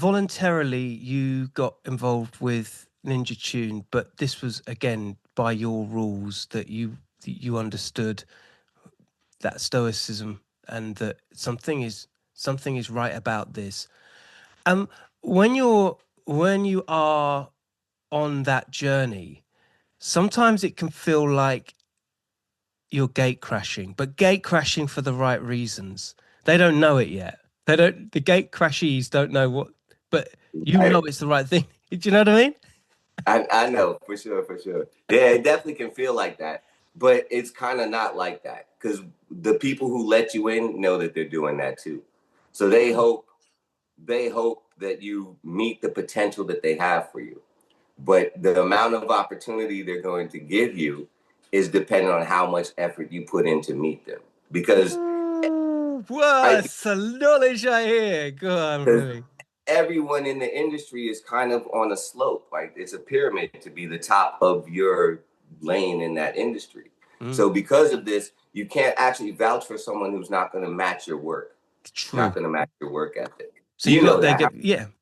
voluntarily you got involved with Ninja Tune, but this was again by your rules that you understood that stoicism and that something is right about this. When you are on that journey, sometimes it can feel like you're gate crashing, but gate crashing for the right reasons. They don't know it yet. The gate crashies don't know what, but you know it's the right thing. Do you know what I mean? I know, for sure, for sure. Yeah, it definitely can feel like that, but it's kind of not like that because the people who let you in know that they're doing that too. So they hope that you meet the potential that they have for you. But the amount of opportunity they're going to give you is dependent on how much effort you put in to meet them. Because what some knowledge I hear. Go on, Louis. Everyone in the industry is kind of on a slope. Like it's a pyramid to be the top of your lane in that industry. So because of this, you can't actually vouch for someone who's not going to match your work. True. Not going to match your work ethic. So you know that. Sure.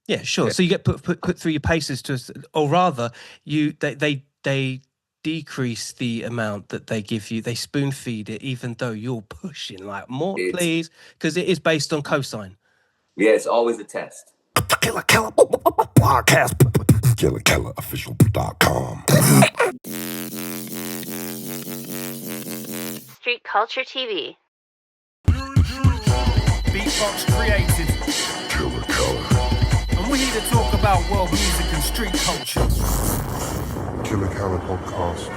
Yeah. So you get put through your paces or rather, they decrease the amount that they give you. They spoon feed it, even though you're pushing like more, please, because it is based on cosign. Yeah, it's always a test. Killa Kela podcast. KillaKelaOfficial.com. Street Culture TV. Beatbox created. Killa Kela. And we're here to talk about world music and street culture. Killa Kela podcast.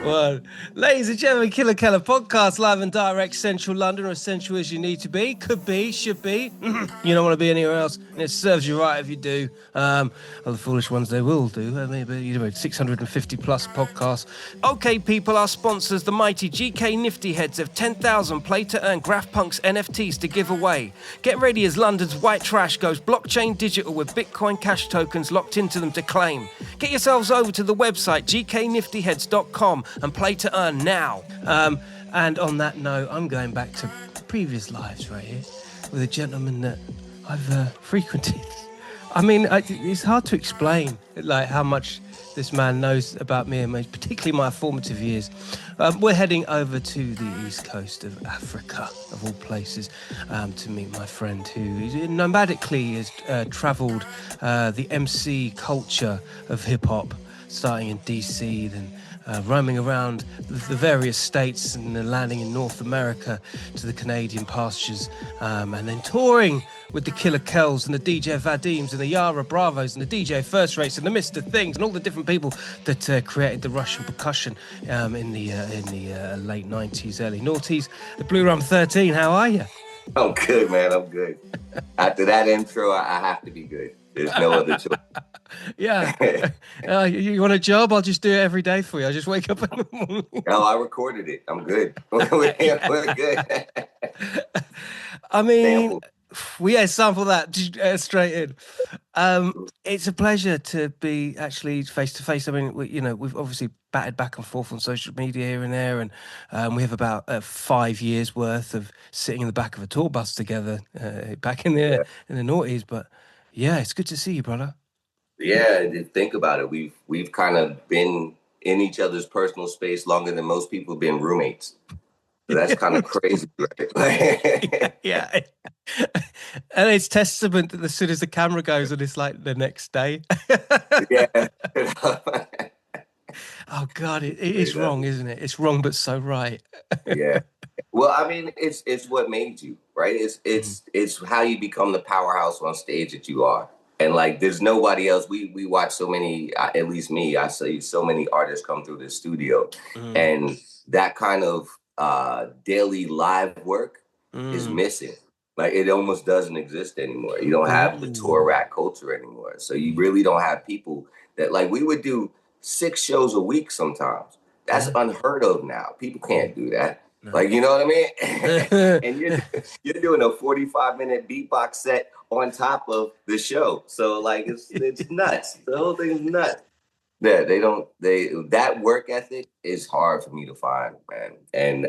Well, ladies and gentlemen, Killa Kela podcast, live and direct, central London, or as central as you need to be. Could be, should be. You don't want to be anywhere else, and it serves you right if you do. The foolish ones, they will do. Maybe 650 plus podcasts. Okay, people, our sponsors, the mighty GK Nifty Heads, have 10,000 play-to-earn GraphPunks NFTs to give away. Get ready as London's white trash goes blockchain digital with Bitcoin Cash tokens locked into them to claim. Get yourselves over to the website gkniftyheads.com and play to earn now. And on that note, I'm going back to previous lives right here with a gentleman that I've frequented. I mean, it's hard to explain like how much this man knows about me and particularly my formative years. We're heading over to the east coast of Africa, of all places, to meet my friend who nomadically has travelled the MC culture of hip-hop, starting in DC, then roaming around the various states and then landing in North America to the Canadian pastures, and then touring with the Killa Kels and the DJ Vadims and the Yara Bravos and the DJ First Rates and the Mr. Things and all the different people that created the Russian percussion in the late 90s, early noughties. The BLURUM13, how are you? I'm good, man. I'm good. After that intro, I have to be good. There's no other choice. Yeah. You want a job? I'll just do it every day for you. I just wake up in the morning. No, I recorded it. I'm good. We're good. I mean, we sample that straight in. It's a pleasure to be actually face to face. I mean, we've obviously batted back and forth on social media here and there, and we have about 5 years worth of sitting in the back of a tour bus together back in the noughties. But yeah, it's good to see you, brother. Yeah, think about it. We've kind of been in each other's personal space longer than most people have been roommates. So that's kind of crazy, right? Yeah. And it's testament that as soon as the camera goes on, it's like the next day. Yeah. Oh God, it is wrong, isn't it? It's wrong, but so right. Yeah. Well, I mean, it's what made you, right? It's how you become the powerhouse on stage that you are. And like, there's nobody else. We watch so many, at least me, I see so many artists come through the studio, and that kind of daily live work is missing. Like, it almost doesn't exist anymore. You don't have the tour rat culture anymore. So you really don't have people that, like, we would do 6 shows a week sometimes. That's unheard of now. People can't do that. No. Like, you know what I mean? And you're doing a 45-minute beatbox set on top of the show. So like, it's nuts. The whole thing is nuts. Yeah, that work ethic is hard for me to find, man. And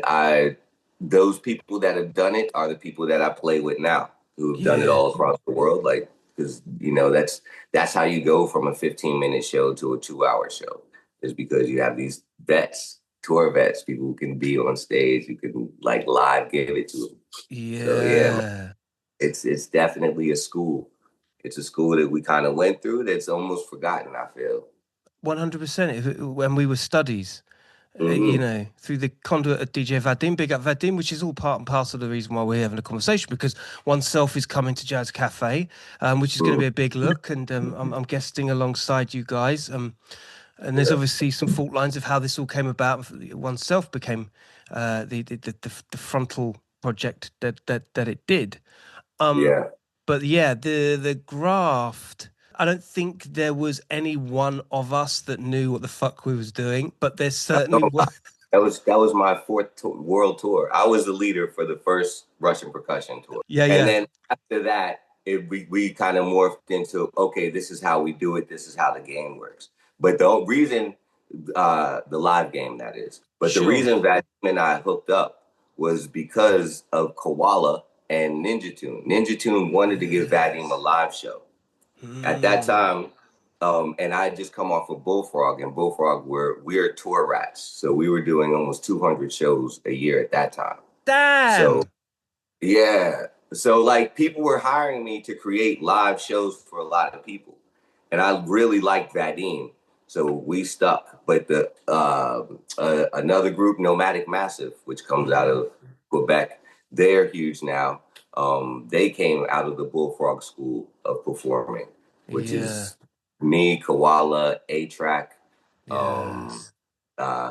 those people that have done it are the people that I play with now, who have done it all across the world. Like, because you know that's how you go from a 15-minute show to a 2-hour show, is because you have these vets, tour vets, people who can be on stage, you can like live give it to them. So yeah, man, Yeah. it's definitely a school. It's a school that we kind of went through that's almost forgotten, I feel. 100%. When we were studies, you Hmm. know, through the conduit of DJ Vadim, big up Vadim, which is all part and parcel of the reason why we're having a conversation, because oneself is coming to Jazz Cafe, which is going to be a big look, and I'm guesting alongside you guys. And there's obviously some fault lines of how this all came about. Oneself became the frontal project that it did. Yeah. But yeah, the graft. I don't think there was any one of us that knew what the fuck we was doing, but there's certainly No, one. that was my fourth world tour. I was the leader for the first Russian percussion tour, Yeah, and yeah, then after that, we kind of morphed into, okay, this is how we do it. This is how the game works. But the reason, the live game, that is. But the sure. reason that him and I hooked up was because of Koala and Ninja Tune. Ninja Tune wanted to give Vadim a live show. At that time, and I had just come off of Bullfrog, and Bullfrog we're tour rats, so we were doing almost 200 shows a year at that time. So Damn. yeah, so like people were hiring me to create live shows for a lot of people, and I really liked Vadim, so we stuck. But the another group, Nomadic Massive, which comes out of Quebec, they're huge now. They came out of the Bullfrog School of Performing, which Yeah. is me, Koala, A-Track, um, Yes.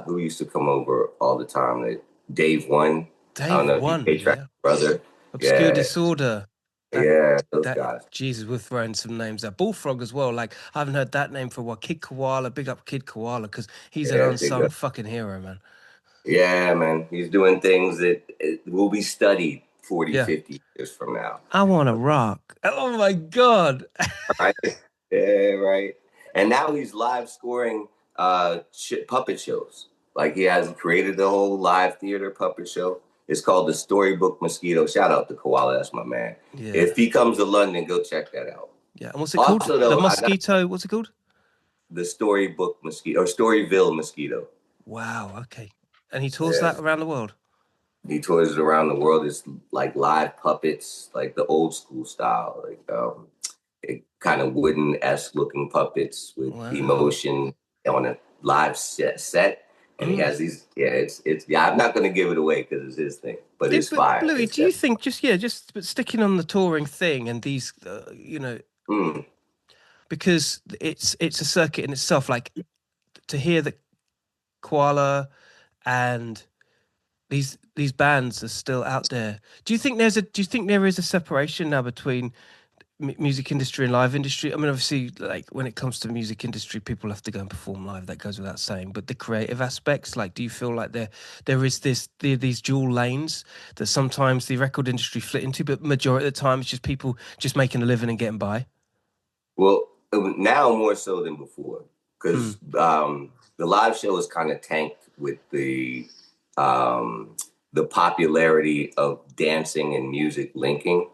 who used to come over all the time. Dave One. I don't Dave know if you won. A-Track Yeah. brother. Obscure Yeah, Disorder. That yeah, those that guys. Jesus, we're throwing some names there. Bullfrog as well. Like I haven't heard that name for a while. Kid Koala, big up Kid Koala, because he's an Yeah, big unsung up. fucking hero, man. Yeah, man. He's doing things that will be studied 40, Yeah. 50 years from now. I want to rock. Oh my god. Right? Yeah, right. And now he's live scoring puppet shows. Like he has created the whole live theater puppet show. It's called the Storybook Mosquito. Shout out to Koala, that's my man. Yeah. If he comes to London, go check that out. Yeah. And what's it called? Also, The though, I got Mosquito. What's it called? the Storybook Mosquito or Storyville Mosquito. Wow. Okay. And he tours Yeah. that around the world. He tours it around the world. It's like live puppets, like the old school style, like kind of wooden-esque looking puppets with Wow. emotion on a live set. And he Mm. has these, yeah, it's yeah. I'm not gonna give it away because it's his thing, but Yeah, it's but fire. Bluey, It's do you definitely. think just but sticking on the touring thing and these, you know, Mm. because it's a circuit in itself. Like to hear that Koala and these bands are still out there. Do you think there is a separation now between music industry and live industry? I mean, obviously, like when it comes to music industry, people have to go and perform live. That goes without saying. But the creative aspects, like, do you feel like there is these dual lanes that sometimes the record industry flit into, but majority of the time it's just people just making a living and getting by? Well, now more so than before, Mm, because the live show is kind of tanked with the popularity of dancing and music linking.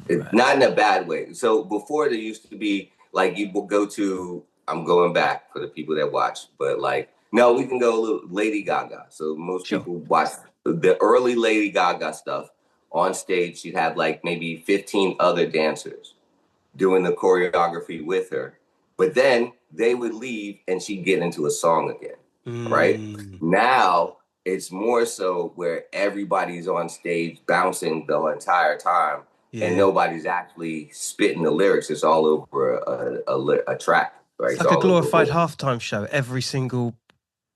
right. Not in a bad way. So before there used to be like you would go to. I'm going back for the people that watch, but like no, we can go a little Lady Gaga. So most Sure. people watch the early Lady Gaga stuff on stage. She'd have like maybe 15 other dancers doing the choreography with her. But then they would leave and she'd get into a song again, right? Mm, Now it's more so where everybody's on stage bouncing the entire time and yeah. nobody's actually spitting the lyrics. It's all over a track, right? It's It's like a all over a glorified voice. halftime show every single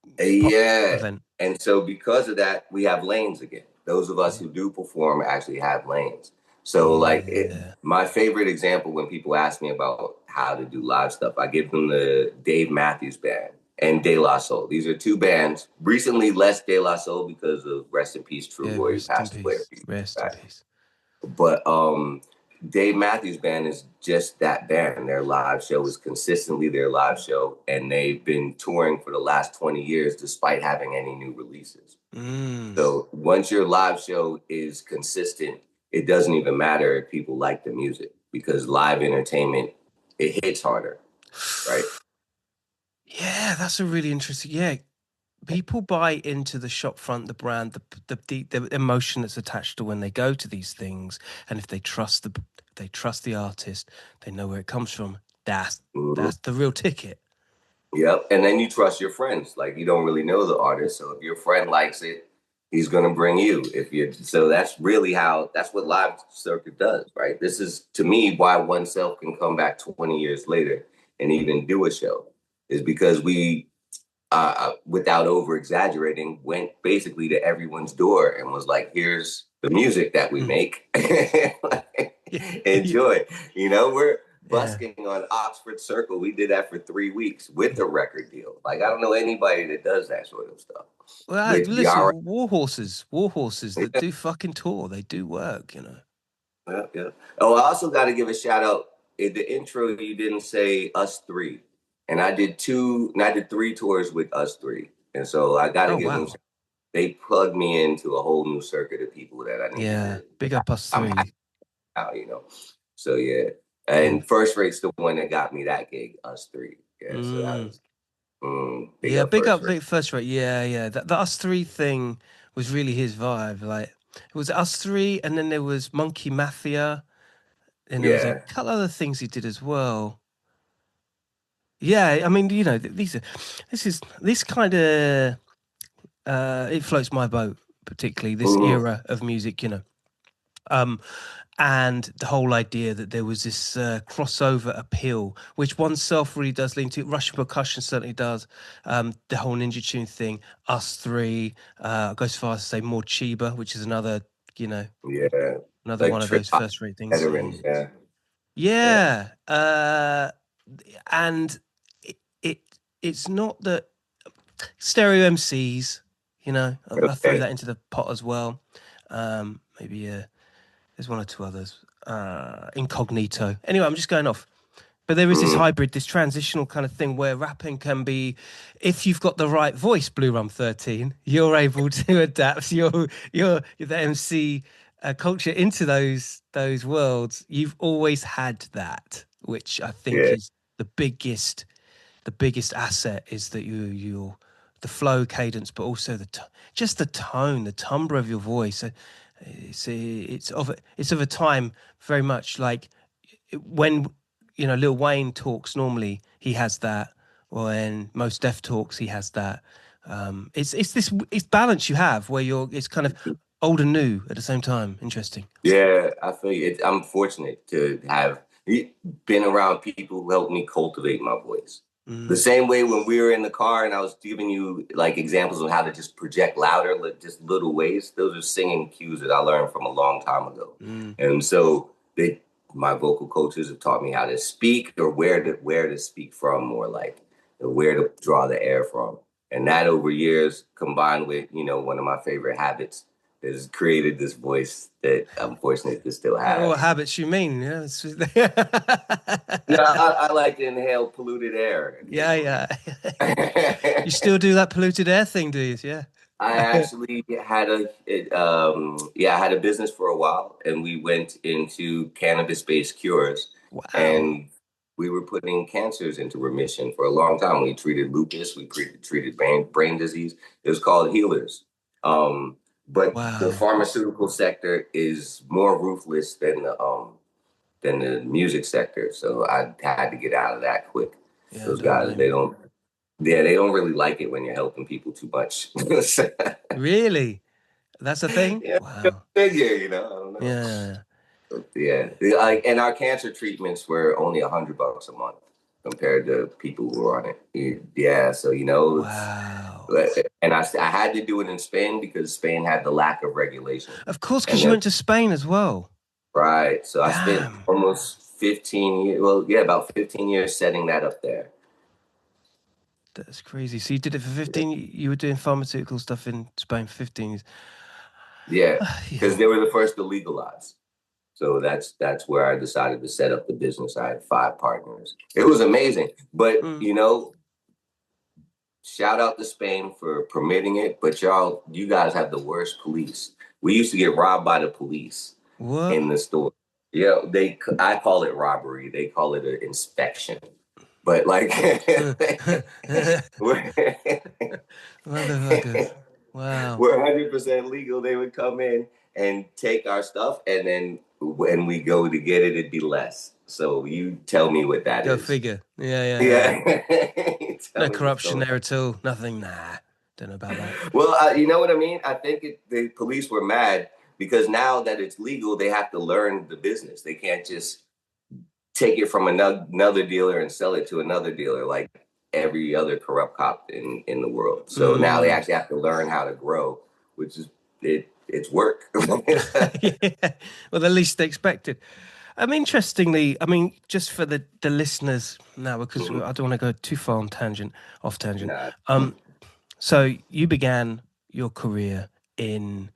pop Yeah. event. And so because of that, we have lanes again. Those of us who do perform actually have lanes. So Yeah. my favorite example when people ask me about how to do live stuff, I give them the Dave Matthews Band and De La Soul. These are two bands. Recently, less De La Soul because of rest in peace, True Yeah, Roy, who rest in passed away a peace. few years Rest in back. peace. But Dave Matthews Band is just that band. Their live show is consistently their live show, and they've been touring for the last 20 years despite having any new releases. Mm. So once your live show is consistent, it doesn't even matter if people like the music because live entertainment, it hits harder, right? Yeah, that's a really interesting. Yeah, people buy into the shop front, the brand, the emotion that's attached to when they go to these things, and if they trust the artist, they know where it comes from. That's the real ticket. Yep. And then you trust your friends. Like, you don't really know the artist. So if your friend likes it, he's going to bring you. So that's really that's what live circuit does, right? This is, to me, why oneself can come back 20 years later and even do a show, is because we, without over exaggerating, went basically to everyone's door and was like, here's the music that we make. Enjoy. We're busking on Oxford Circle. We did that for 3 weeks with a record deal. Like, I don't know anybody that does that sort of stuff. Well, listen, war horses that do fucking tour. They do work, Yeah. Oh, I also got to give a shout out. In the intro, you didn't say US3. And I did 3 tours with US3. And so I got to give them, they plugged me into a whole new circuit of people that I need. Yeah, big up US3. So yeah. And First Rate's the one that got me that gig, US3. Yeah, so that was big up First Rate. Yeah. The US3 thing was really his vibe. Like, it was US3, and then there was Monkey Mafia, and there was a couple other things he did as well. Yeah, I mean, this kind of it floats my boat, particularly this era of music, and the whole idea that there was this crossover appeal, which oneself really does lean to. Russian percussion certainly does. The whole Ninja Tune thing, US3, goes so far as to say more Chiba, which is another, another like one of those first rate things. Yeah. And it's not that stereo MCs, I throw that into the pot as well. Maybe there's one or two others. Incognito. Anyway, I'm just going off. But there is this hybrid, this transitional kind of thing where rapping can be, if you've got the right voice, BLURUM13, you're able to adapt the MC culture into those worlds. You've always had that, which I think is the biggest asset, is that you the flow, cadence, but also just the tone, the timbre of your voice. It's of a time very much like when Lil Wayne talks. Normally he has that. When Mos Def talks, he has that. It's balance you have where it's kind of old and new at the same time. Interesting. Yeah, I feel you. I'm fortunate to have been around people who helped me cultivate my voice. The same way when we were in the car and I was giving you like examples of how to just project louder, like just little ways. Those are singing cues that I learned from a long time ago. And so my vocal coaches have taught me how to speak, or where to speak from, or like where to draw the air from. And that over years, combined with, one of my favorite habits, has created this voice that I'm fortunate to still have. What habits you mean? Yeah. No, I like to inhale polluted air. Yeah. You still do that polluted air thing, do you? Yeah. I actually had I had a business for a while, and we went into cannabis-based cures. Wow. And we were putting cancers into remission for a long time. We treated lupus, we treated brain disease. It was called healers. But the pharmaceutical sector is more ruthless than the music sector. So I had to get out of that quick. Yeah, those guys, they don't really like it when you're helping people too much. Really? That's a thing? Yeah, wow. Figure, I don't know. Yeah. And our cancer treatments were only $100 a month compared to people who were on it. Yeah, so wow. And I had to do it in Spain because Spain had the lack of regulation. Of course, because you went to Spain as well. Right. So I spent almost 15 years. Well, yeah, about 15 years setting that up there. That's crazy. So you did it for 15. You were doing pharmaceutical stuff in Spain for 15 years. Yeah, because they were the first to legalize. So that's where I decided to set up the business. I had 5 partners. It was amazing. But, shout out to Spain for permitting it. But you guys have the worst police. We used to get robbed by the police in the store. Yeah, I call it robbery. They call it an inspection. But like, we're, Motherfuckers. Wow. we're 100% legal. They would come in and take our stuff, and then when we go to get it, it'd be less. So you tell me what that Go is. figure. Yeah. Yeah. Tell No me what's corruption going there at all. Nothing. Nah. Don't know about that. on. Well, you know what I mean? I think the police were mad because now that it's legal, they have to learn the business. They can't just take it from another dealer and sell it to another dealer like every other corrupt cop in the world. So now they actually have to learn how to grow, which is it's work. Yeah. Well, the least expected. Interestingly, just for the listeners now, because I don't want to go too far on off tangent. Nah. So you began your career in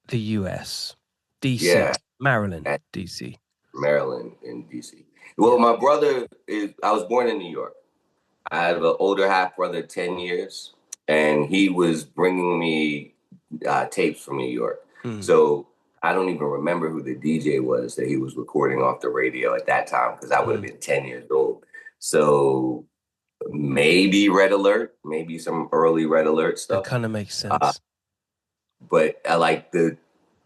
the US, DC, Yeah, Maryland, DC. Maryland and DC. Well, my brother I was born in New York. I have an older half brother, 10 years, and he was bringing me tapes from New York. So I don't even remember who the DJ was that he was recording off the radio at that time because I would have been 10 years old. So maybe Red Alert, maybe some early Red Alert stuff. That kind of makes sense. But I like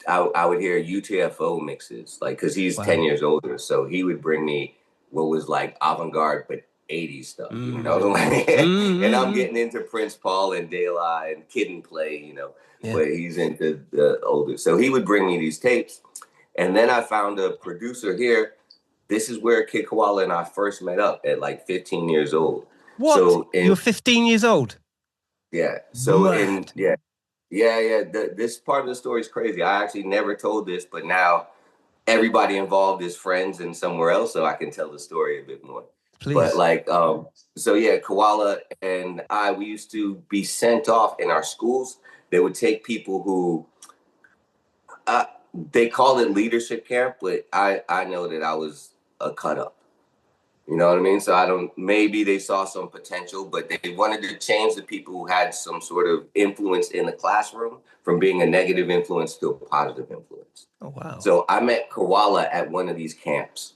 I would hear UTFO mixes, like, because he's 10 years older. So he would bring me what was like avant-garde, but 80s stuff, you know? And I'm getting into Prince Paul and De La and Kid and Play, you know, but he's into the older. So he would bring me these tapes. And then I found a producer here. This is where Kid Koala and I first met up at like 15 years old. What? So You're 15 years old? Yeah. So Mad. this part of the story is crazy. I actually never told this, but now everybody involved is friends and somewhere else, so I can tell the story a bit more. Please. But like, Koala and we used to be sent off in our schools. They would take people who, they called it leadership camp, but I know that I was a cut up. You know what I mean? So maybe they saw some potential, but they wanted to change the people who had some sort of influence in the classroom from being a negative influence to a positive influence. Oh, wow. So I met Koala at one of these camps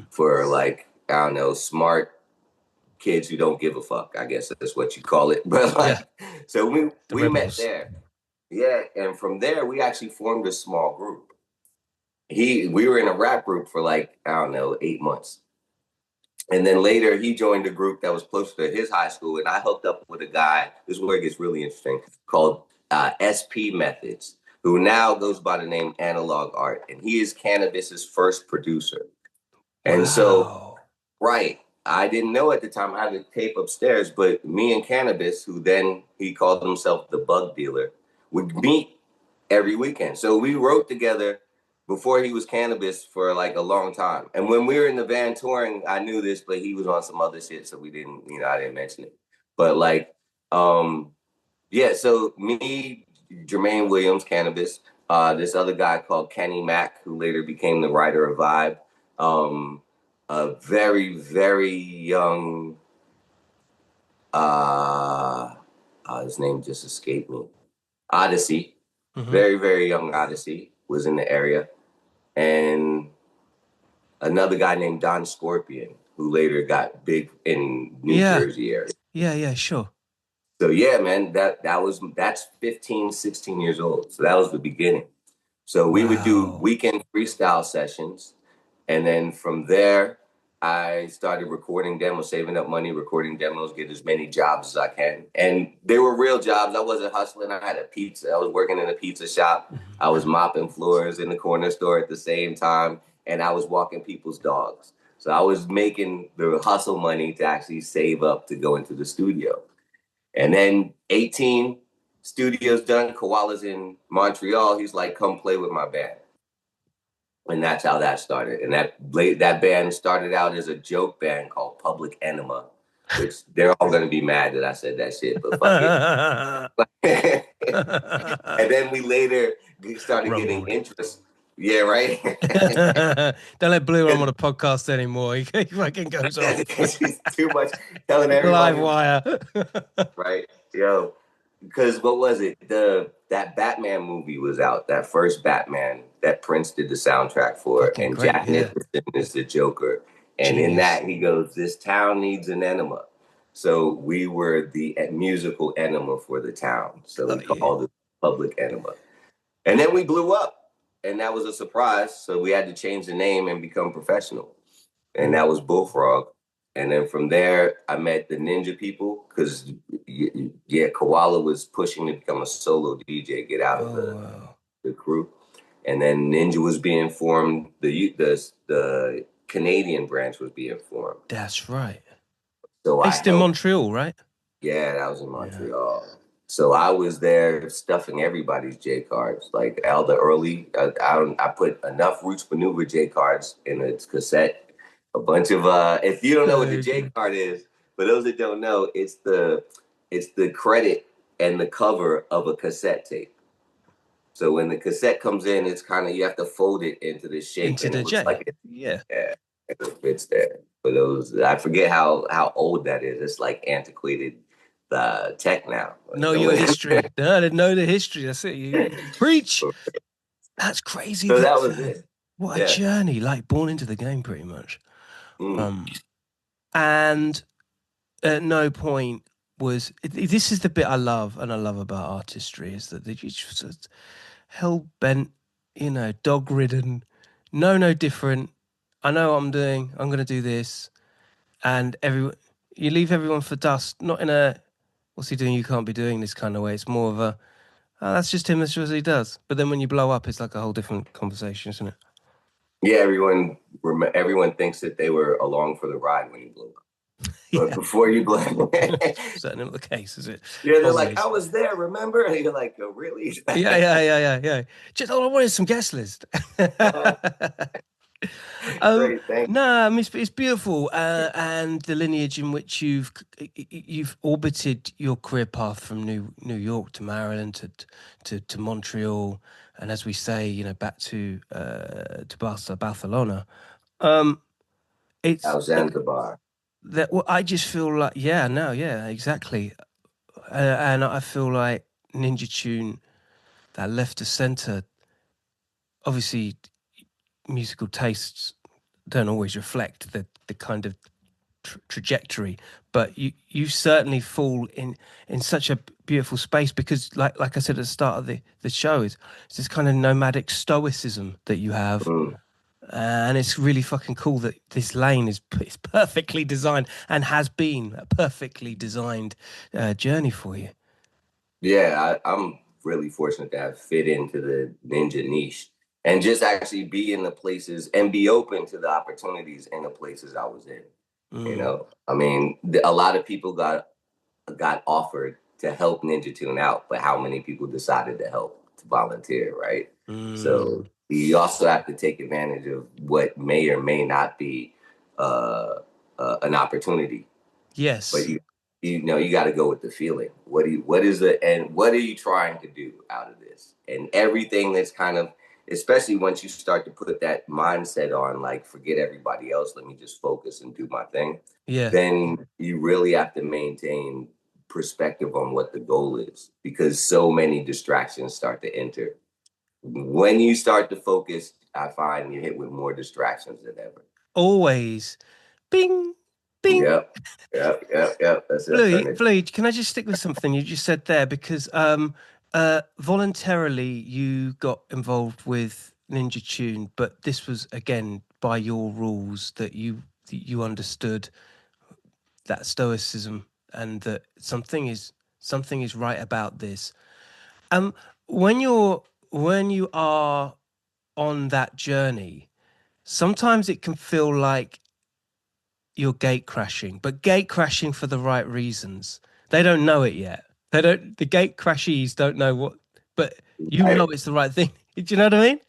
for like, I don't know, smart kids who don't give a fuck. I guess that's what you call it. But like, so we met there. Yeah. And from there, we actually formed a small group. We were in a rap group for like, I don't know, 8 months. And then later he joined a group that was close to his high school. And I hooked up with a guy, this is where it gets really interesting, called SP Methods, who now goes by the name Analog Art. And he is Cannabis's first producer. And so, right, I didn't know at the time, I had a tape upstairs, but me and Cannabis, who then he called himself the Bug Dealer, would meet every weekend. So we wrote together before he was Cannabis for like a long time. And when we were in the van touring, I knew this, but he was on some other shit. So I didn't mention it. But like, so me, Jermaine Williams, Cannabis, this other guy called Kenny Mack, who later became the writer of Vibe, a very, very young, his name just escaped me, Odyssey, very, very young Odyssey was in the area. And another guy named Don Scorpion, who later got big in New Jersey area. Yeah, sure. So yeah, man, that's 15, 16 years old. So that was the beginning. So we would do weekend freestyle sessions. And then from there, I started recording demos, saving up money, recording demos, get as many jobs as I can. And they were real jobs. I wasn't hustling. I had a pizza. I was working in a pizza shop. I was mopping floors in the corner store at the same time. And I was walking people's dogs. So I was making the hustle money to actually save up to go into the studio. And then 18 studios done, Koala's in Montreal. He's like, come play with my band. And that's how that started. And that band started out as a joke band called Public Enema, which they're all going to be mad that I said that shit, but fuck it. And then we later started getting interest. Yeah, right? Don't let BLURUM on a podcast anymore. He fucking goes off. He's too much telling everybody. Live wire. Right? Yo. Because what was it? that Batman movie was out, that first Batman that Prince did the soundtrack for, Fucking and great, Jack yeah. Nicholson is the Joker. And in Genius. that, he goes, "This town needs an enema." So we were the musical enema for the town. So we called it Public Enema. And then we blew up, and that was a surprise. So we had to change the name and become professional. And that was Bullfrog. And then from there, I met the Ninja people because, yeah, Koala was pushing to become a solo DJ, get out of the crew. And then Ninja was being formed. The Canadian branch was being formed. That's right. So Based in Montreal, right? Yeah, that was in Montreal. Yeah. So I was there stuffing everybody's J cards. Like all the early, I put enough Roots Maneuver J cards in a cassette. A bunch of if you don't know what the J card is, for those that don't know, it's the credit and the cover of a cassette tape. So when the cassette comes in, it's kind of, you have to fold it into the shape. Into and the it looks J. like it, yeah, it fits there. For those, I forget how old that is. It's like antiquated tech now. Know your history. No, I didn't know the history. That's it. You preach. That's crazy. So that was it. What a journey! Like born into the game, pretty much. And at no point was this is the bit I love, and I love about artistry is that you just hell bent, dog ridden, no different. I know what I'm doing. I'm going to do this, and you leave everyone for dust. Not in a what's he doing? You can't be doing this kind of way. It's more of a that's just him. That's just what he does. But then when you blow up, it's like a whole different conversation, isn't it? Yeah, everyone thinks that they were along for the ride when you blew up. But before you blow up, certainly not the case, is it? Yeah, they're like, I was there, remember? And you're like, oh, really? Yeah. Just all I want is some guest list. Great, thank you. No, I mean, it's beautiful, and the lineage in which you've orbited your career path from New York to Maryland to Montreal, and as we say, back to Barcelona. It's Zanzibar. I just feel like exactly, and I feel like Ninja Tune, that left to center. Obviously, musical tastes don't always reflect the kind of trajectory, but you certainly fall in such a beautiful space because, like I said at the start of the show, it's this kind of nomadic stoicism that you have. And it's really fucking cool that this lane is perfectly designed and has been a perfectly designed journey for you. Yeah, I'm really fortunate to have fit into the ninja niche and just actually be in the places and be open to the opportunities in the places I was in. I mean, a lot of people got offered to help Ninja Tune out, but how many people decided to volunteer, right? So you also have to take advantage of what may or may not be an opportunity. Yes, but you got to go with the feeling. What are you trying to do out of this? And everything that's kind of, especially once you start to put that mindset on, like, forget everybody else, let me just focus and do my thing. Yeah. Then you really have to maintain perspective on what the goal is, because so many distractions start to enter. When you start to focus, I find you hit with more distractions than ever. Always. Bing, bing. Yep. That's it. Bluey, can I just stick with something you just said there? Because voluntarily you got involved with Ninja Tune, but this was, again, by your rules, that you understood that stoicism and that something is right about this. When you are on that journey, sometimes it can feel like you're gate crashing, but gate crashing for the right reasons. They don't know it yet. The gate crashies don't know what, but you know it's the right thing. Do you know what I mean?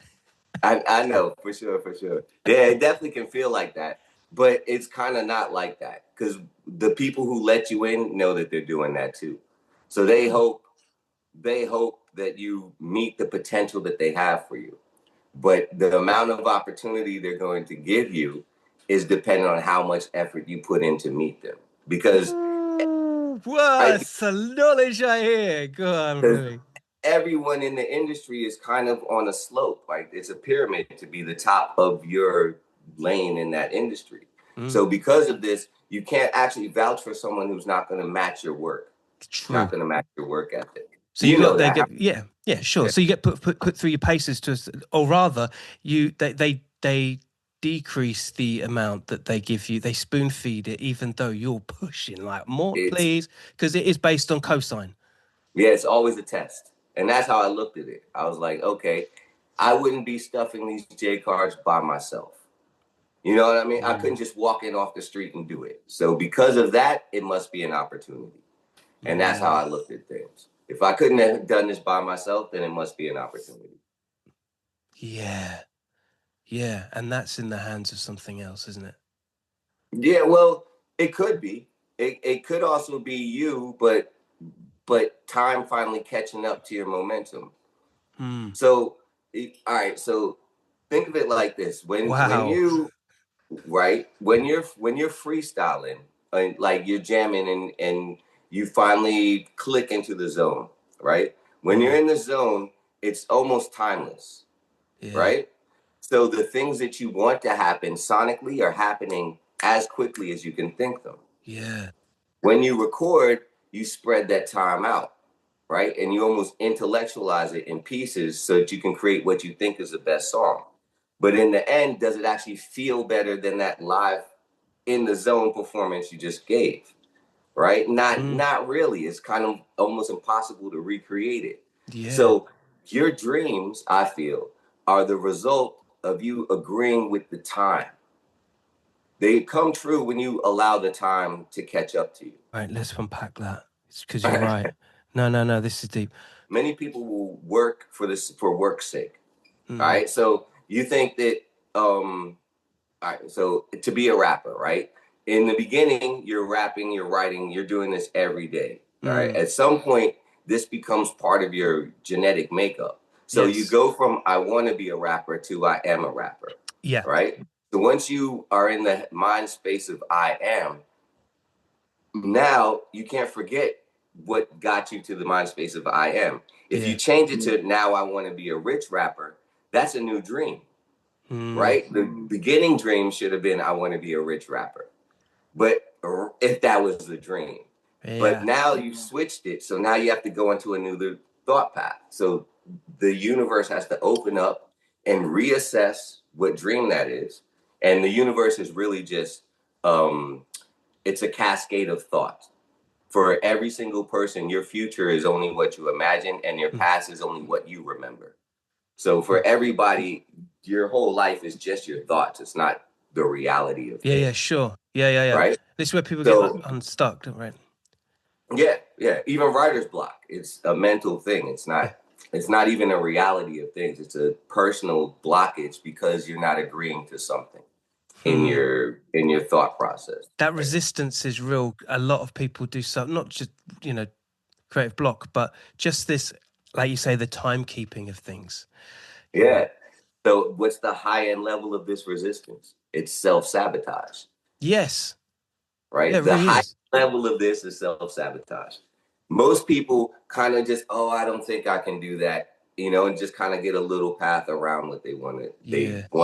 I know, for sure. Yeah, it definitely can feel like that, but it's kind of not like that, because the people who let you in know that they're doing that too. So they hope that you meet the potential that they have for you. But the amount of opportunity they're going to give you is dependent on how much effort you put in to meet them. Because what's the knowledge I hear? Go on, Louis. everyone in the industry is kind of on a slope. Like it's a pyramid to be the top of your lane in that industry. So because of this, you can't actually vouch for someone who's not going to match your work. True. Not going to match your work ethic. So you got they get yeah sure. So you get put through your paces to, or rather, they decrease the amount that they give you. They spoon feed it, even though you're pushing like more, please, because it is based on cosign. Yeah, it's always a test, and that's how I looked at it. I was like, okay, I wouldn't be stuffing these J cards by myself. You know what I mean? I couldn't just walk in off the street and do it. So because of that, it must be an opportunity. And that's how I looked at things. If I couldn't have done this by myself, then it must be an opportunity. Yeah. Yeah. And that's in the hands of something else, isn't it? Yeah, well, it could be. It could also be you, but time finally catching up to your momentum. So, all right. So think of it like this: when you're freestyling, and like you're jamming, and you finally click into the zone, right? When you're in the zone, it's almost timeless, right? So the things that you want to happen sonically are happening as quickly as you can think them. Yeah. When you record, you spread that time out, right? And you almost intellectualize it in pieces so that you can create what you think is the best song. But in the end, does it actually feel better than that live in the zone performance you just gave? Right? Not really. It's kind of almost impossible to recreate it. Yeah. So your dreams, I feel, are the result of you agreeing with the time. They come true when you allow the time to catch up to you. Right, let's unpack that. It's because you're right. No, this is deep. Many people will work for work's sake. All right. So you think that all right, so to be a rapper, right? In the beginning, you're rapping, you're writing, you're doing this every day. All right. At some point, this becomes part of your genetic makeup. So you go from I want to be a rapper to I am a rapper. Yeah. Right. So once you are in the mind space of I am, now you can't forget what got you to the mind space of I am. If you change it to now I want to be a rich rapper, that's a new dream. Right? The beginning dream should have been I want to be a rich rapper. But if that was the dream. But now you've switched it. So now you have to go into a new thought path. So the universe has to open up and reassess what dream that is. And the universe is really just it's a cascade of thought. For every single person, your future is only what you imagine, and your past is only what you remember. So for everybody, your whole life is just your thoughts. It's not the reality of things. Yeah, sure. Yeah. Right? This is where people get like, unstuck, don't right? Yeah. Even writer's block. It's a mental thing. It's not even a reality of things. It's a personal blockage because you're not agreeing to something in your thought process. That resistance is real. A lot of people do so, not just, creative block, but just this, like you say, the timekeeping of things. Yeah. So what's the high end level of this resistance? It's self-sabotage. Yes. Right? Yeah, the high level of this is self-sabotage. Most people kind of just, I don't think I can do that, and just kind of get a little path around what they want to do. But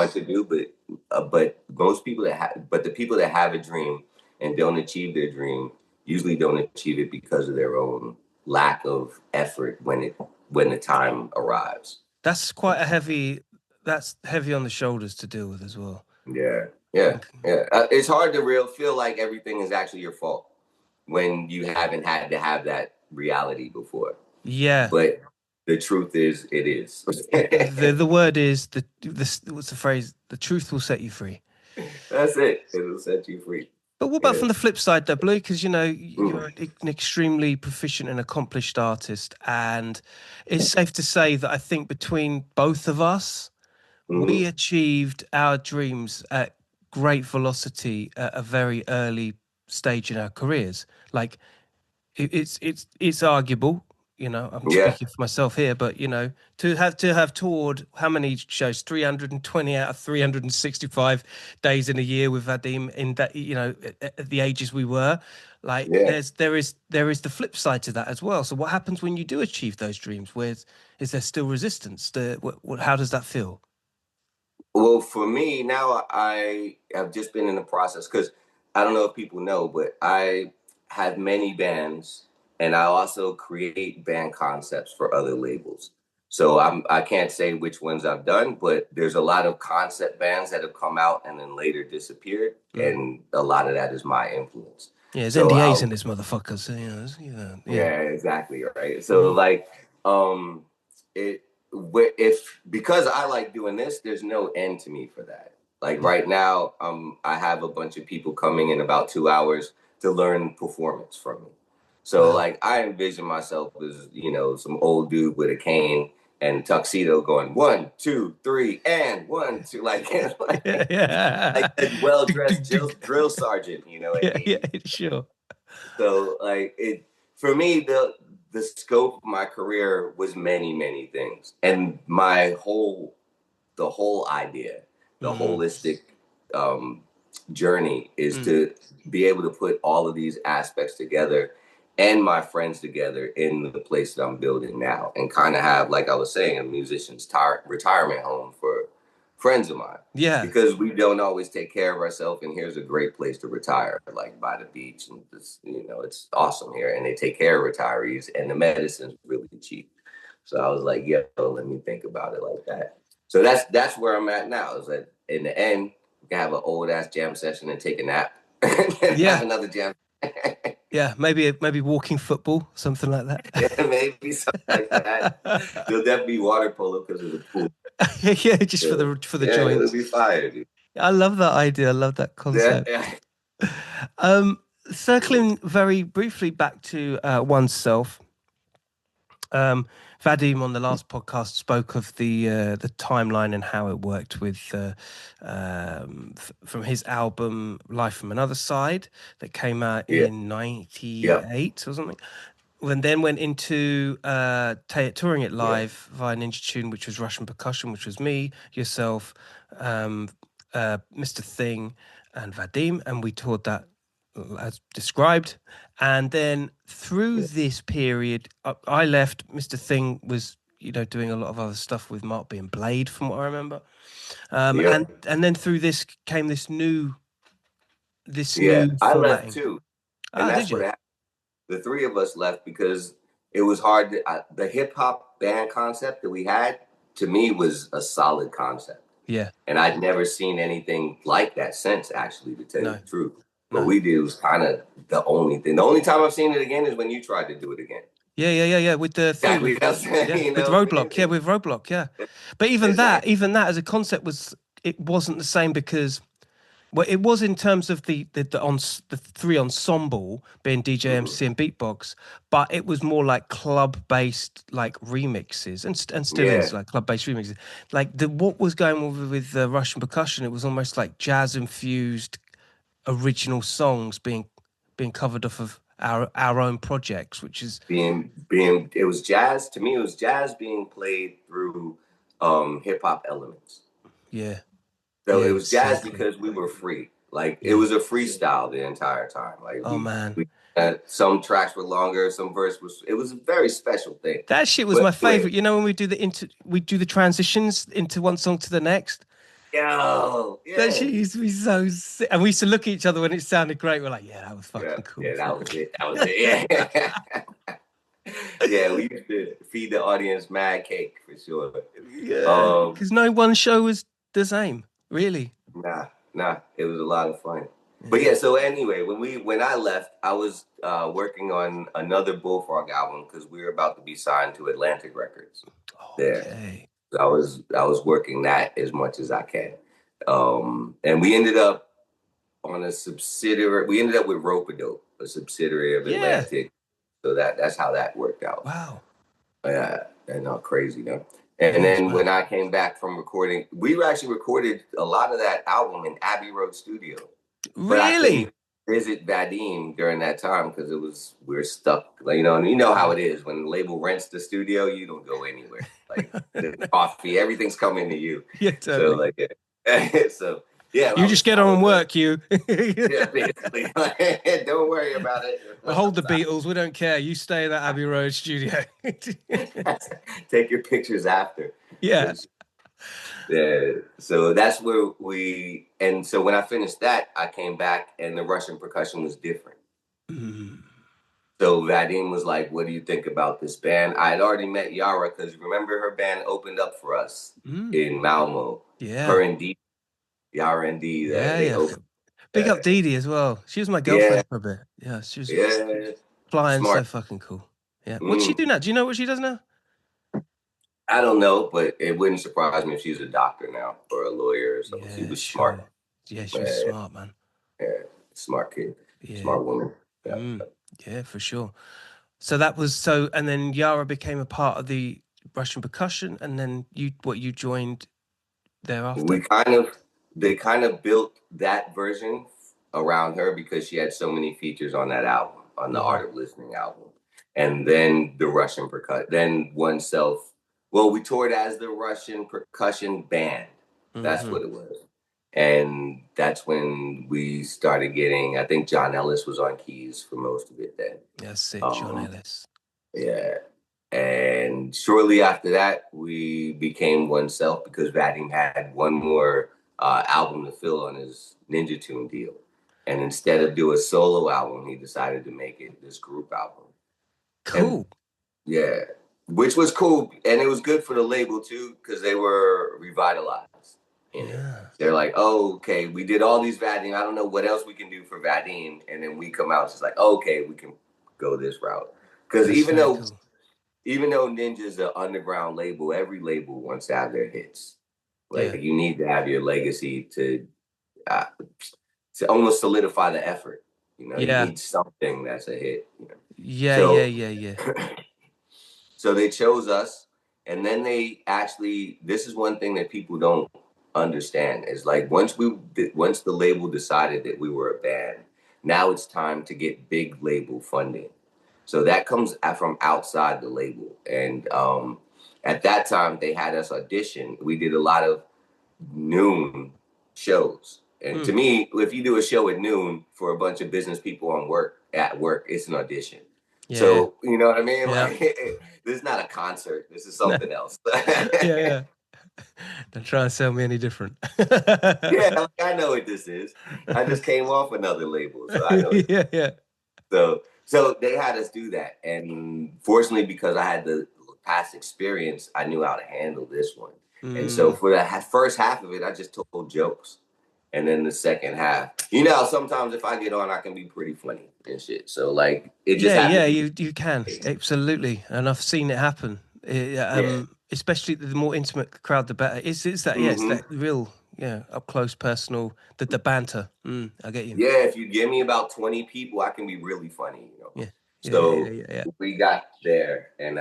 most people the people that have a dream and don't achieve their dream usually don't achieve it because of their own lack of effort when the time arrives. That's that's heavy on the shoulders to deal with as well. Yeah. It's hard to feel like everything is actually your fault when you haven't had to have that reality before. Yeah. But the truth is, it is. the word is what's the phrase? The truth will set you free. That's it. It'll set you free. But what about from the flip side, though, Blue? Because, you're an extremely proficient and accomplished artist. And it's safe to say that I think between both of us, we achieved our dreams at great velocity at a very early stage in our careers. Like, it's arguable, You know, I'm Yeah. speaking for myself here, but you know, to have toured how many shows? 320 out of 365 days in a year with Vadim in that, you know, at the ages we were. Like, Yeah. there is the flip side to that as well. So what happens when you do achieve those dreams? Is there still resistance? How does that feel? Well, for me now, I have just been in the process because I don't know if people know, but I have many bands, and I also create band concepts for other labels. So I can't say which ones I've done, but there's a lot of concept bands that have come out and then later disappeared, and a lot of that is my influence. Yeah, there's So NDAs in this motherfucker. So, yeah. yeah, exactly, right. So like, it if because I like doing this, there's no end to me for that. Like right now, I have a bunch of people coming in about 2 hours to learn performance from me. So Wow. like, I envision myself as, you know, some old dude with a cane and tuxedo going 1, 2, 3, and 1, 2, like, like Yeah. a well-dressed drill sergeant, you know, at Yeah, 80. sure. So like, it for me, the scope of my career was many, many things. And the whole idea, the holistic journey is to be able to put all of these aspects together and my friends together in the place that I'm building now, and kind of have, like I was saying, a musician's retirement home for friends of mine. Yeah. Because we don't always take care of ourselves, and here's a great place to retire, like by the beach, and just, you know, it's awesome here, and they take care of retirees, and the medicine's really cheap. So I was like, yo, let me think about it like that. So that's where I'm at now. Is that in the end, we can have an old ass jam session and take a nap, and have another jam. Yeah, maybe walking football, something like that. Yeah, maybe something like that. There'll definitely be water polo because of the pool. Yeah, just for the Yeah, joints. it'll be fire, dude. I love that idea. I love that concept. Yeah. Circling very briefly back to oneself. Vadim on the last podcast spoke of the timeline and how it worked with from his album Life from Another Side that came out in 98 or something. And then went into touring it live via Ninja Tune, which was Russian Percussion, which was me, yourself, Mr. Thing, and Vadim, and we toured that as described. And then through this period, I left. Mr. Thing was, you know, doing a lot of other stuff with Mark being Blade, from what I remember. And then through this came this new I formatting. left too, and that's what happened. The three of us left because it was hard. The hip hop band concept that we had, to me, was a solid concept. Yeah, and I'd never seen anything like that since. Actually, to tell you the truth. What we did was kind of the only thing. The only time I've seen it again is when you tried to do it again. Yeah. With the thing, with Roadblock, with Roadblock, yeah. But even that as a concept wasn't the same because, well, it was in terms of the three ensemble being DJ, MC, and beatbox, but it was more like club based, like remixes, and still is like club based remixes. Like what was going on with the Russian Percussion, it was almost like jazz infused original songs being covered off of our own projects, which is being it was jazz. To me, it was jazz being played through hip hop elements. Yeah. So it was jazz because we were free. Like it was a freestyle the entire time. Like some tracks were longer, some verse was. It was a very special thing. That shit was my favorite. You know, when we do the transitions into one song to the next. Yo, that shit used to be so sick. And we used to look at each other when it sounded great. We're like, yeah, that was fucking cool. Yeah, that was it. Yeah. Yeah, we used to feed the audience mad cake for sure. Yeah, because no one show was the same, really. Nah, it was a lot of fun. But yeah, so anyway, when I left, I was working on another Bullfrog album because we were about to be signed to Atlantic Records. Okay. I was working that as much as I can, and we ended up on a subsidiary. We ended up with Rope-A-Dope, a subsidiary of Atlantic. So that's how that worked out. Wow. Yeah, not crazy, no. And then when I came back from recording, we actually recorded a lot of that album in Abbey Road Studio. Really? visit Vadim during that time because we were stuck. Like, and you know how it is when the label rents the studio, you don't go anywhere. Like the coffee, everything's coming to you. Yeah, So totally. so yeah, You just get on and work, you. yeah, basically. Don't worry about it. We'll hold the Beatles. We don't care. You stay in that Abbey Road studio. Take your pictures after. Yeah. Yeah. So that's where and so when I finished that, I came back and the Russian percussion was different. Mm. So Vadim was like, "What do you think about this band?" I had already met Yara because remember her band opened up for us in Malmo. Yeah. Her and Dee, Yara and Dee. They opened. Big up Dee Dee as well. She was my girlfriend for a bit. Yeah, she was flying, smart. So fucking cool. Yeah. What's she do now? Do you know what she does now? I don't know, but it wouldn't surprise me if she's a doctor now or a lawyer or something. She was smart. Yeah, she was smart, man. Yeah, smart kid. Smart woman. Yeah. Yeah, for sure. So that was and then Yara became a part of the Russian percussion, and then you joined thereafter? They kind of built that version around her because she had so many features on that album, on the Art of Listening album. And then the Russian percussion, then oneself. Well, we toured as the Russian percussion band. That's what it was. And that's when we started getting, I think John Ellis was on keys for most of it then. Yeah, sick, John Ellis. Yeah. And shortly after that, we became oneself because Vadim had one more album to fill on his Ninja Tune deal. And instead of do a solo album, he decided to make it this group album. Cool. And, which was cool. And it was good for the label too, because they were revitalized in it. They're like, oh, okay, we did all these Vadim. I don't know what else we can do for Vadim. And then we come out, it's just like, oh, okay, we can go this route. Because even though Ninja's an underground label, every label wants to have their hits. Like you need to have your legacy to almost solidify the effort. You need something that's a hit. Yeah. So they chose us, and then they actually. This is one thing that people don't understand is like once the label decided that we were a band, now it's time to get big label funding. So that comes from outside the label. And at that time, they had us audition. We did a lot of noon shows. And to me, if you do a show at noon for a bunch of business people at work, it's an audition. Yeah. So, you know what I mean? Yeah. Like, this is not a concert. This is something else. Yeah. Don't try and sell me any different. Yeah, I know what this is. I just came off another label. So I know. Yeah. So they had us do that. And fortunately, because I had the past experience, I knew how to handle this one. And so for the first half of it, I just told jokes. And then the second half, sometimes if I get on, I can be pretty funny and shit. So like it just you can. Absolutely. And I've seen it happen. Especially the more intimate crowd, the better. It's that, it's that real, up close, personal, the banter. I get you. Yeah, if you give me about 20 people, I can be really funny, So we got there, and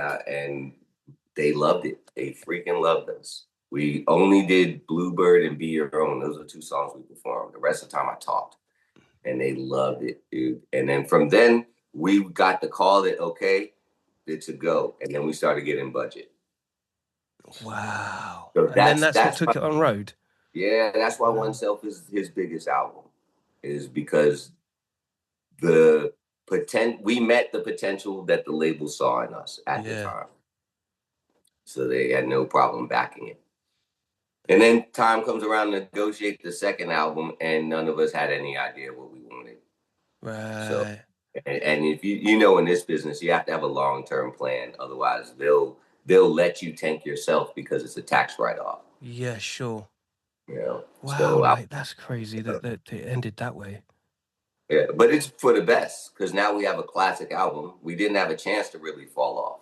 they loved it. They freaking loved us. We only did Bluebird and Be Your Own. Those are 2 songs we performed. The rest of the time I talked, and they loved it, dude. And then from then, we got the call that, okay, it's a go. And then we started getting budget. Wow. So that's what took it on road. Yeah, that's why Oneself is his biggest album, is because we met the potential that the label saw in us at the time. So they had no problem backing it. And then time comes around to negotiate the second album, and none of us had any idea what we wanted. Right. So, and if in this business, you have to have a long-term plan. Otherwise, they'll let you tank yourself because it's a tax write-off. Yeah, sure. Wow, so that's crazy that it ended that way. Yeah, but it's for the best because now we have a classic album. We didn't have a chance to really fall off.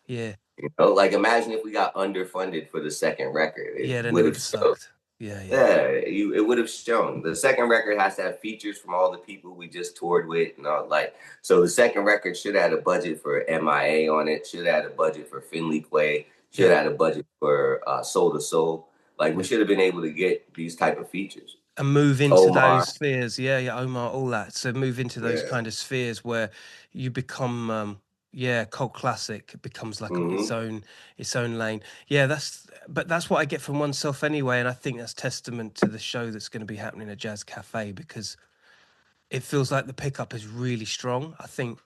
Yeah. Like imagine if we got underfunded for the second record. Then it would have sucked. It would have shown. The second record has to have features from all the people we just toured with and all. So the second record should have had a budget for MIA on it. Should have had a budget for Finley Quay. Should have had a budget for Soul to Soul. Like we should have been able to get these type of features. and move into Omar. those spheres. Yeah, yeah, Omar, all that. So move into those Yeah. kind of spheres where you become, cult classic. It becomes like its own lane. Yeah, that's what I get from oneself anyway, and I think that's testament to the show that's going to be happening at Jazz Cafe, because it feels like the pickup is really strong. I think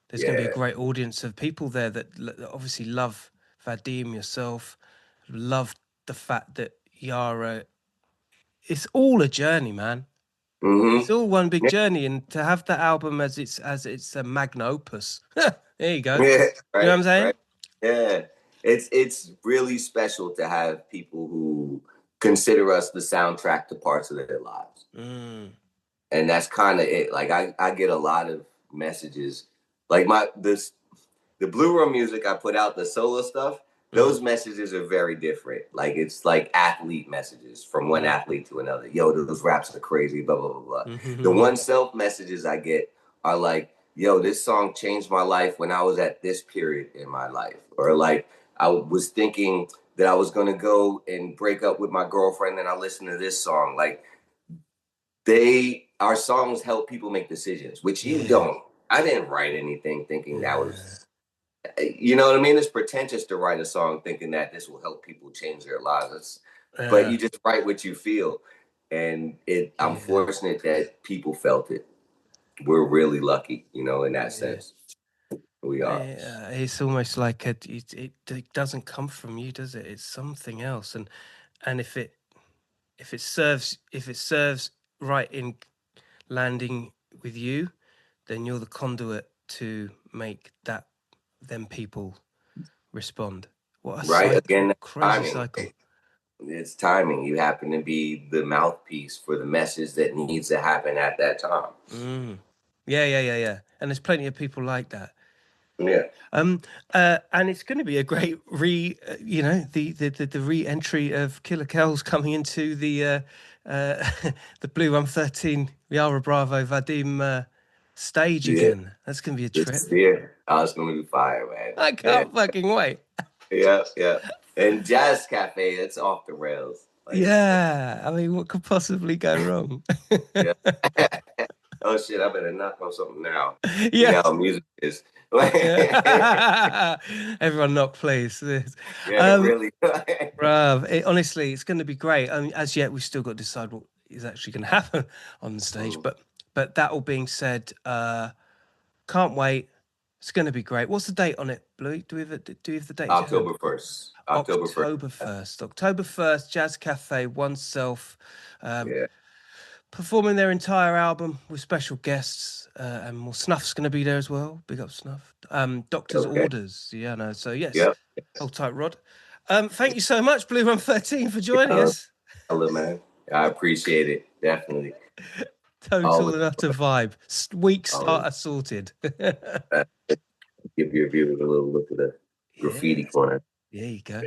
there's going to be a great audience of people there that obviously love Vadim, yourself, love the fact that Yara. It's all a journey, man. It's all one big journey, and to have that album as it's a magna opus. There you go. Yeah, You know what I'm saying? right. Yeah, it's really special to have people who consider us the soundtrack to parts of their lives, and that's kind of it. Like I get a lot of messages, like the Blue Room music I put out, the solo stuff. Those messages are very different. Like it's like athlete messages from one athlete to another. Yo, those raps are crazy. Blah blah blah blah. The one self messages I get are like, yo, this song changed my life when I was at this period in my life. Or like, I was thinking that I was going to go and break up with my girlfriend and I listened to this song. Like, our songs help people make decisions, which you don't. I didn't write anything thinking that was, you know what I mean? It's pretentious to write a song thinking that this will help people change their lives. But you just write what you feel. And I'm fortunate that people felt it. We're really lucky, you know, in that sense. We are. It's almost like it doesn't come from you, does it? It's something else, and if it serves right in landing with you, then you're the conduit to make them people respond. What a right cycle. again, Crazy timing. cycle. It's timing. You happen to be the mouthpiece for the message that needs to happen at that time. Yeah. And there's plenty of people like that. Yeah. And it's going to be a great the re-entry of Killa Kela's coming into the BLURUM13 Yara Bravo Vadim stage again. That's going to be a trip. It's going to be fire, man. I can't fucking wait. Yeah. And Jazz Cafe, it's off the rails. Like, I mean, what could possibly go wrong? yeah. Oh shit! I better knock on something now. Yeah. You know how music is. Everyone knock, please. Really. Bruv, honestly, it's going to be great. I mean, as yet, we've still got to decide what is actually going to happen on the stage. But that all being said, can't wait. It's going to be great. What's the date on it, Blue? Do we have the date? October 1st. October 1st. October 1st, Jazz Cafe, Oneself. Performing their entire album with special guests, and more. Snuff's going to be there as well. Big up Snuff. Doctor's Orders. Yeah, no. So yes, hold tight, Rod. Thank you so much, BLURUM13, for joining us. Hello, man. I appreciate it. Definitely. Total and utter vibe. Week starter sorted. Give your viewers a little look at the graffiti corner. There you go.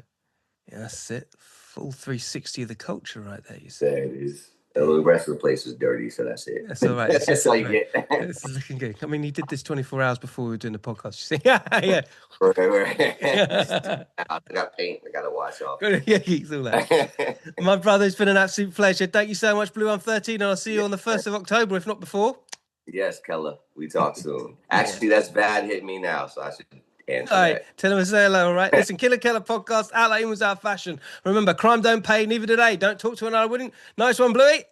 Yeah, that's it. Full 360 of the culture right there, you say. There it is. The rest of the place is dirty, so that's it. That's all right. That's all you get. This is looking good. I mean, he did this 24 hours before we were doing the podcast. You see? Yeah. Right. I got paint. I got to wash off. Yeah, it's all that. My brother, it's been an absolute pleasure. Thank you so much, BLURUM13, and I'll see you on the 1st of October, if not before. Yes, Killa. We talk soon. Actually, that's bad hit me now, so I should answer all right, that. tell him to say hello, all right? Listen, Killa Kela podcast, out like was out fashion. Remember, crime don't pay, neither do they. Don't talk to another, I wouldn't. Nice one, Bluey.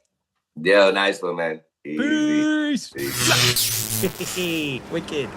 Yeah, nice one, man. Peace. Wicked.